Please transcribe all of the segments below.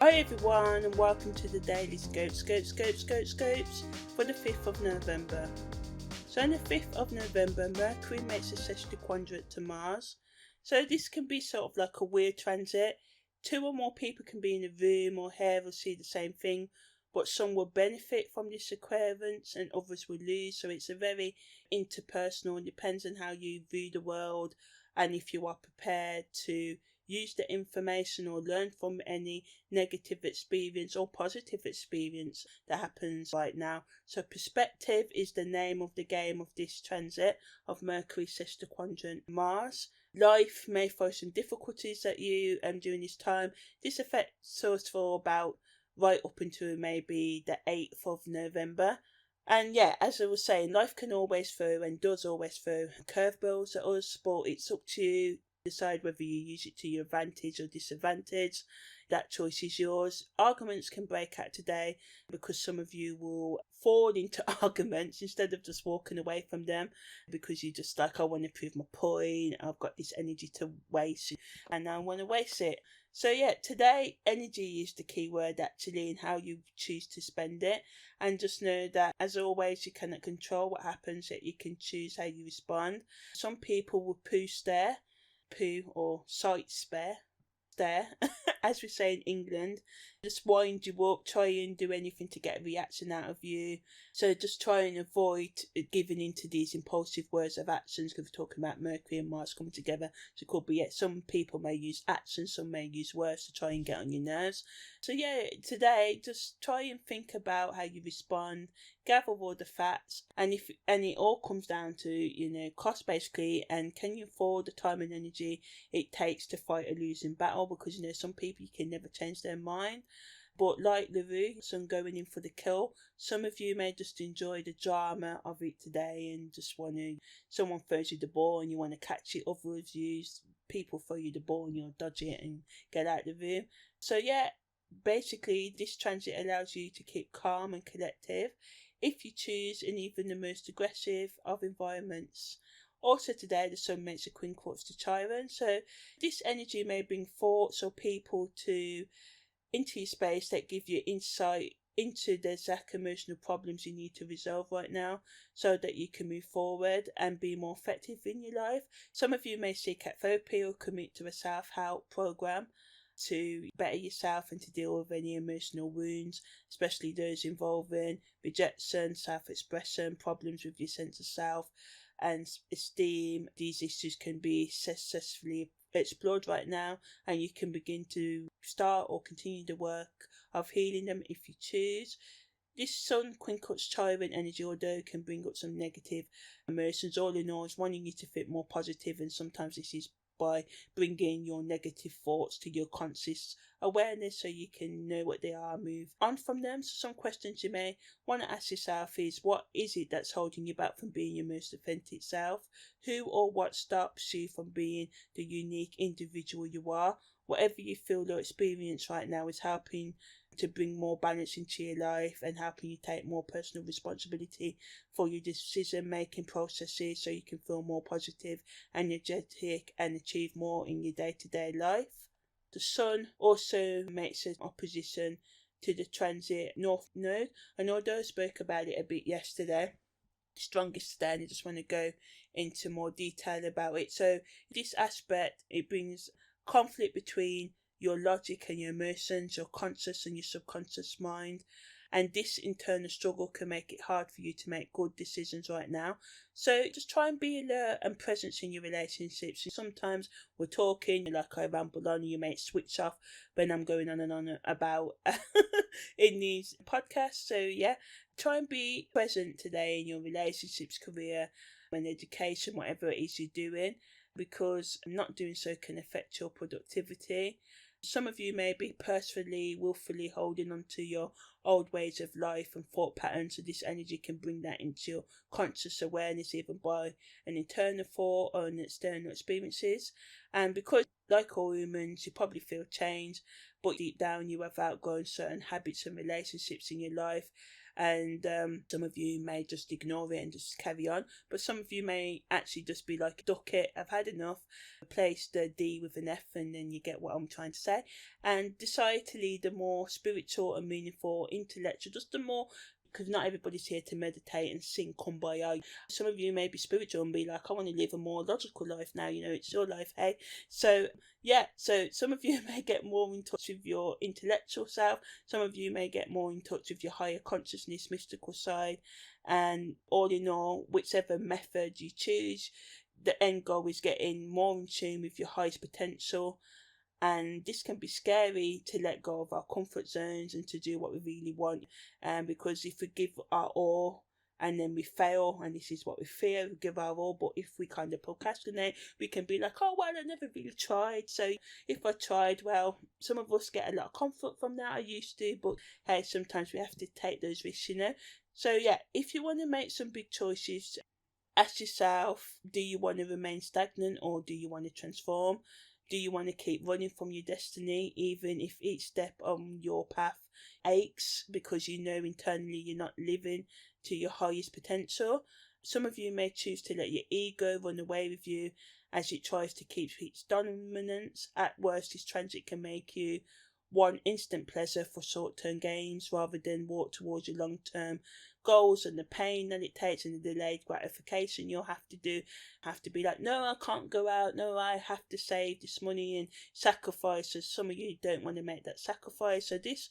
Hi everyone and welcome to the Daily Scopes for the 5th of November. So on the 5th of November, Mercury makes a Sesquiquadrate to Mars. So this can be sort of like a weird transit. Two or more people can be in a room or hear or see the same thing, but some will benefit from this occurrence and others will lose. So it's a very interpersonal and depends on how you view the world and if you are prepared to use the information or learn from any negative experience or positive experience that happens right now. So perspective is the name of the game of this transit of Mercury Sesquiquadrate Mars. Life may throw some difficulties at you during this time. This affects us for about right up until maybe the 8th of November. And yeah, as I was saying, life can always throw and does always throw curveballs at us, but it's up to you decide whether you use it to your advantage or disadvantage. That choice is yours. Arguments can break out today because some of you will fall into arguments instead of just walking away from them because you just like, I want to prove my point, I've got this energy to waste and I want to waste it. So yeah, today energy is the key word actually in how you choose to spend it, and just know that as always you cannot control what happens, yet you can choose how you respond. Some people will poo or sight stare, as we say in England, just wind you up, try and do anything to get a reaction out of you. So just try and avoid giving into these impulsive words of actions, because we're talking about Mercury and Mars coming together. So it could be, some people may use actions, some may use words to try and get on your nerves. So yeah, today just try and think about how you respond, gather all the facts, and it all comes down to cost basically, and can you afford the time and energy it takes to fight a losing battle, because some people you can never change their mind. But like LaRue, some going in for the kill. Some of you may just enjoy the drama of it today and just someone throws you the ball and you want to catch it. Others people throw you the ball and you'll dodge it and get out of the room. So yeah, basically this transit allows you to keep calm and collective if you choose in even the most aggressive of environments. Also today, the Sun makes a quincunx to Chiron, so this energy may bring thoughts or people into your space that give you insight into the exact emotional problems you need to resolve right now so that you can move forward and be more effective in your life. Some of you may seek out therapy or commit to a self-help program to better yourself and to deal with any emotional wounds, especially those involving rejection, self-expression, problems with your sense of self and esteem. These issues can be successfully explored right now, and you can begin to start or continue the work of healing them if you choose. This Sun quincunx Chiron energy, although it can bring up some negative emotions, all in all is wanting you to think more positive, and sometimes this is by bringing your negative thoughts to your conscious awareness so you can know what they are, move on from them. So some questions you may want to ask yourself is, what is it that's holding you back from being your most authentic self? Who or what stops you from being the unique individual you are? Whatever you feel or experience right now is helping to bring more balance into your life and helping you take more personal responsibility for your decision making processes so you can feel more positive, energetic and achieve more in your day-to-day life. The Sun also makes an opposition to the transit North Node, and although I spoke about it a bit yesterday, strongest today, and I just want to go into more detail about it. So this aspect, it brings conflict between your logic and your emotions, your conscious and your subconscious mind, and this internal struggle can make it hard for you to make good decisions right now. So just try and be alert and present in your relationships. Sometimes we're talking, like I ramble on, you may switch off when I'm going on and on about in these podcasts. So yeah, try and be present today in your relationships, career and education, whatever it is you're doing, because not doing so can affect your productivity. Some of you may be personally, willfully holding on to your old ways of life and thought patterns, so this energy can bring that into your conscious awareness even by an internal thought or an external experiences. And because, like all humans, you probably feel change, but deep down you have outgrown certain habits and relationships in your life, and some of you may just ignore it and just carry on, but some of you may actually just be like, duck it, I've had enough, replace the D with an F, and then you get what I'm trying to say, and decide to lead a more spiritual and meaningful, intellectual, just the more, because not everybody's here to meditate and sing kumbaya. Some of you may be spiritual and be like, I want to live a more logical life now, it's your life, hey? So some of you may get more in touch with your intellectual self, some of you may get more in touch with your higher consciousness, mystical side, and all in all, whichever method you choose, the end goal is getting more in tune with your highest potential. And this can be scary, to let go of our comfort zones and to do what we really want. Because if we give our all and then we fail, and this is what we fear, we give our all, but if we kind of procrastinate, we can be like, oh, well, I never really tried. So if I tried, well, some of us get a lot of comfort from that. I used to, but hey, sometimes we have to take those risks, So yeah, if you want to make some big choices, ask yourself, do you want to remain stagnant or do you want to transform? Do you want to keep running from your destiny, even if each step on your path aches because you know internally you're not living to your highest potential? Some of you may choose to let your ego run away with you as it tries to keep its dominance. At worst, this transit can make you want instant pleasure for short-term gains rather than walk towards your long-term goals, and the pain that it takes and the delayed gratification you'll have to be like, no, I can't go out, no, I have to save this money and sacrifice. So some of you don't want to make that sacrifice, so this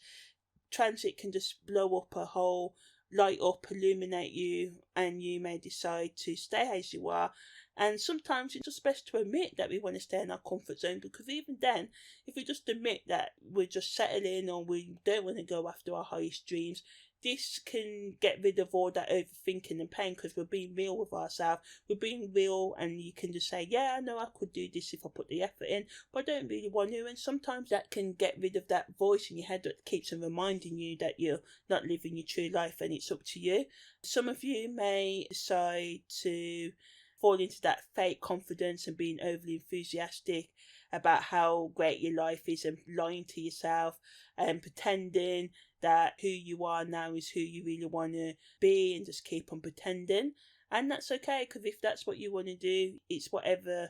transit can just blow up a hole, light up, illuminate you, and you may decide to stay as you are. And sometimes it's just best to admit that we want to stay in our comfort zone, because even then, if we just admit that we're just settling or we don't want to go after our highest dreams, this can get rid of all that overthinking and pain, because we're being real with ourselves. We're being real, and you can just say, yeah, I know I could do this if I put the effort in, but I don't really want to. And sometimes that can get rid of that voice in your head that keeps on reminding you that you're not living your true life, and it's up to you. Some of you may decide to fall into that fake confidence and being overly enthusiastic about how great your life is, and lying to yourself and pretending that who you are now is who you really want to be, and just keep on pretending. And that's okay, because if that's what you want to do, it's whatever.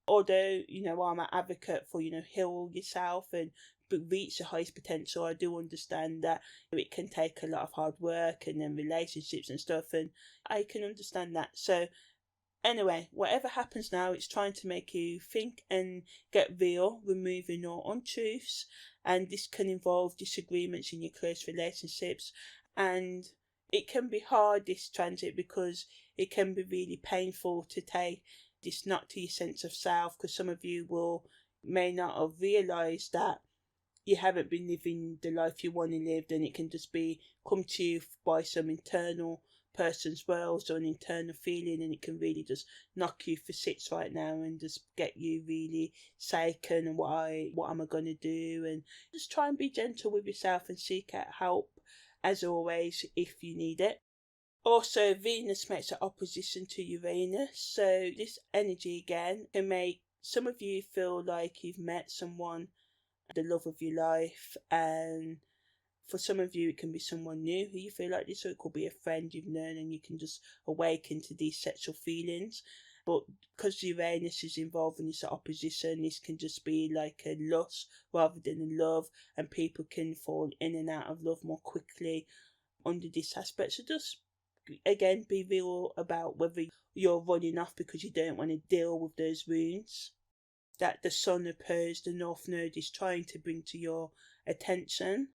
Although, I'm an advocate for, heal yourself and reach your highest potential, I do understand that it can take a lot of hard work and then relationships and stuff, and I can understand that. So anyway, whatever happens now, it's trying to make you think and get real, removing all untruths, and this can involve disagreements in your close relationships. And it can be hard, this transit, because it can be really painful to take this knock to your sense of self, because some of you may not have realised that you haven't been living the life you want to live, and it can just come to you by some internal person's worlds or an internal feeling, and it can really just knock you for six right now and just get you really shaken, and what am I going to do? And just try and be gentle with yourself and seek out help as always if you need it. Also, Venus makes an opposition to Uranus, so this energy again can make some of you feel like you've met someone, the love of your life, and for some of you, it can be someone new who you feel like this, or it could be a friend you've known, and you can just awaken to these sexual feelings. But because Uranus is involved in this opposition, this can just be like a lust rather than a love, and people can fall in and out of love more quickly under this aspect. So just, again, be real about whether you're running off because you don't want to deal with those wounds that the Sun opposed the North Node is trying to bring to your attention.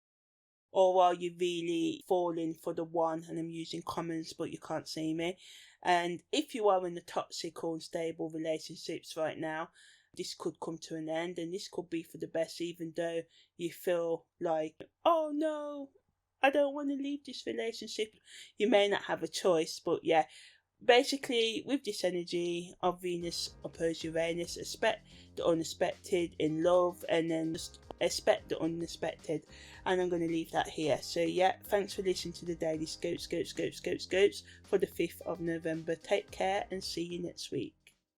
Or are you really falling for the one, and I'm using comments but you can't see me. And if you are in the toxic or unstable relationships right now, this could come to an end, and this could be for the best, even though you feel like, oh no, I don't want to leave this relationship. You may not have a choice, but yeah, basically with this energy of Venus opposed Uranus, expect the unexpected in love, and then just expect the unexpected. And I'm going to leave that here. So yeah, thanks for listening to the Daily Scopes for the 5th of November. Take care and see you next week.